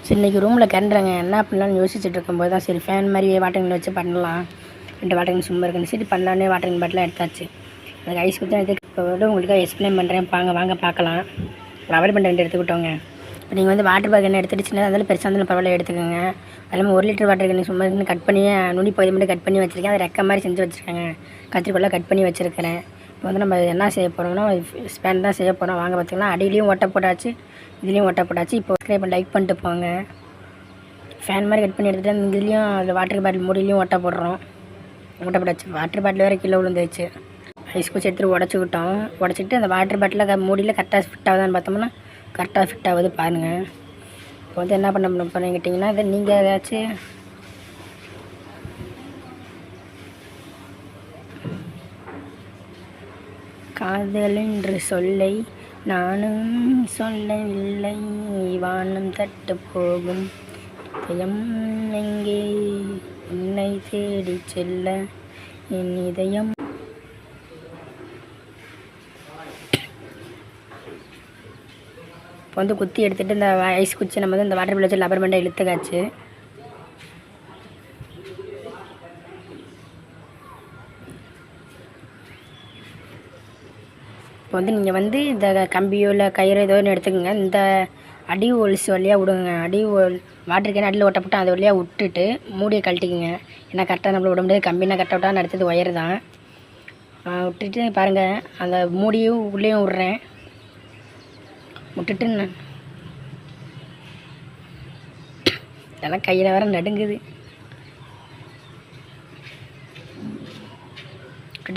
சரி இன்றைக்கி ரூமில் கரண்டுறாங்க என்ன பண்ணலான்னு யோசிச்சுட்டு இருக்கும்போது தான் சரி ஃபேன் மாதிரி வாட்டர் வச்சு பண்ணலாம். 2 வாட்டர் சும்மா இருக்குன்னு சரி பண்ணலான்னு வாட்டர் பாட்டிலாம் எடுத்தாச்சு. அதுக்கு ஐஸ் குச்சி எடுத்து இப்போ உங்களுக்கு எக்ஸ்பிளைன் பண்ணுறேன். வாங்க பார்க்கலாம். ரவர் பேண்ட் 2 எடுத்துக்கிட்டோங்க. இப்போ நீங்கள் வந்து வாட்டர் பேக் என்ன எடுத்துகிட்டு சின்னதாக இருந்தாலும் பெருசாக இருந்தாலும் பரவாயில்ல எடுத்துக்கோங்க. அதெல்லாமல் 1 லிட்டர் வாட்டர் கேன் சும்மா கட் பண்ணி நுனி பகுதி மட்டும் கட் பண்ணி வச்சுருக்கேன். அதை ரெக்க மாதிரி செஞ்சு வச்சுருக்கேங்க. கத்திரிக்கோலாம் கட் பண்ணி வச்சுருக்கிறேன். இப்போ வந்து நம்ம என்ன செய்ய போகிறோம்னா ஸ்பேன் தான் செய்ய போகிறோம். வாங்க பார்த்திங்கன்னா அடியிலையும் ஒட்ட போட்டாச்சு, இதுலேயும் ஒட்ட போட்டாச்சு. இப்போ சப்ஸ்கிரைப் லைக் பண்ணிட்டு போங்க. ஃபேன் மாதிரி கட் பண்ணி எடுத்துகிட்டு இதுலேயும் அந்த வாட்டர் பாட்டில் மூடிலையும் ஒட்ட போடுறோம். ஒட்ட போட்டாச்சு. வாட்டர் பாட்டில் வேறு கீழே விழுந்துச்சு. ஐஸ் குச்சி எடுத்துகிட்டு உடச்சிக்கிட்டோம். உடச்சிட்டு அந்த வாட்டர் பாட்டில் மூடியில் கரெக்டாக ஃபிட் ஆகுதான்னு பார்த்தோம்னா கரெக்டாக ஃபிட் ஆகுது பாருங்கள். இப்போ வந்து என்ன பண்ண கேட்டிங்கன்னா இதை நீங்கள் ஏதாச்சும் காதல் என்று சொல்லை நானும் சொல்லவில்லை, வானம் தட்டு போகும் இதயம் எங்கே உன்னை தேடி செல்ல என் இதயம். இப்போ வந்து குத்தி எடுத்துகிட்டு இந்த ஐஸ் குச்சி நம்ம வந்து இந்த வாட்டர் பாட்டில் வச்சு ரப்பர் பேண்டை இழுத்துக்காச்சு. இப்போ வந்து நீங்கள் வந்து இந்த கம்பியோ இல்லை கயிறோ ஏதோ ஒன்று எடுத்துக்கோங்க. இந்த அடி ஹோல்ஸ் வழியாக விடுங்க. வாட்டர் கேன் அடியில் ஓட்டப்பட்டு அது வழியாக விட்டுட்டு மூடியை கழட்டிக்குங்க. ஏன்னா கரெக்டாக நம்மளை விட முடியாது. கம்பினா கரெக்டாக விட்டால் அடுத்தது ஒயர் தான். விட்டுட்டு பாருங்கள் அந்த மூடியும் உள்ளேயும் விட்றேன். விட்டுட்டு இதெல்லாம் கையில் வேறு நடுங்குது.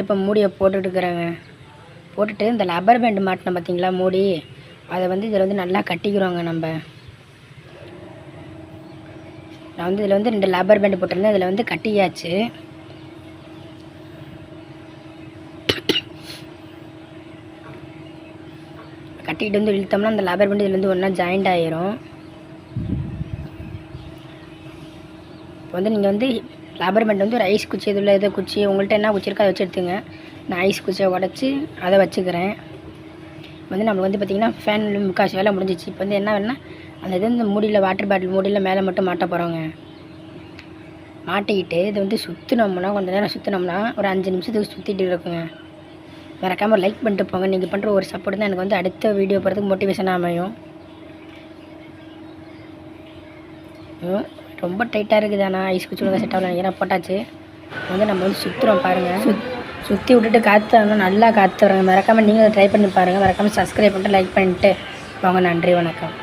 இப்போ மூடியை போட்டுட்டுருக்குறேங்க. போட்டுட்டு இந்த ரப்பர் பேண்டு மாட்டினோம் பார்த்தீங்களா மூடி, அதை வந்து இதில் வந்து நல்லா கட்டிக்கிறோங்க. நான் வந்து இதில் வந்து 2 ரப்பர் பேண்டு போட்டிருந்தேன். இதில் வந்து கட்டியாச்சு. கட்டிக்கிட்டு வந்து இழுத்தோம்னா அந்த ரப்பர் பேண்டு இதில் வந்து ஒன்றா ஜாயிண்ட் ஆகிரும். இப்போ வந்து நீங்கள் வந்து ரப்பர் பேண்ட் வந்து ஒரு ஐஸ் குச்சி இதில் எதோ குச்சி உங்கள்கிட்ட என்ன குச்சி இருக்கோ அதை வச்சு எடுத்துங்க. நான் ஐஸ் குச்சியை உடச்சி அதை வச்சுக்கிறேன். வந்து நம்மளுக்கு வந்து பார்த்திங்கன்னா ஃபேன் முக்கால்வாசி வேலை முடிஞ்சிச்சு. இப்போ வந்து என்ன வேணுன்னா அந்த இது இந்த மூடியில் வாட்டர் பாட்டில் மூடியில் மேலே மட்டும் மாட்ட போகிறோங்க. மாட்டிக்கிட்டு இதை வந்து சுற்றினோம்னா கொஞ்சம் நேரம் சுற்றினோம்னா ஒரு 5 நிமிஷத்துக்கு சுற்றிட்டு இருக்குங்க. மறக்காமல் லைக் பண்ணிட்டு போங்க. நீங்கள் பண்ணுற ஒரு சப்போர்ட் தான் எனக்கு வந்து அடுத்த வீடியோ போகிறதுக்கு மோட்டிவேஷனாக அமையும். ரொம்ப டைட்டாக இருக்குது. ஆனால் ஐஸ் குச்சி ஒழுங்காக செட் ஆகலாம். ஏன்னா போட்டாச்சு. வந்து நம்ம வந்து சுற்றுறோம் பாருங்கள். சுற்றி விட்டுட்டு காற்று நல்லா காற்று வராங்க. மறக்காமல் நீங்கள் ட்ரை பண்ணி பாருங்கள். மறக்காமல் சப்ஸ்கிரைப் பண்ணிட்டு லைக் பண்ணிட்டு போங்க. நன்றி, வணக்கம்.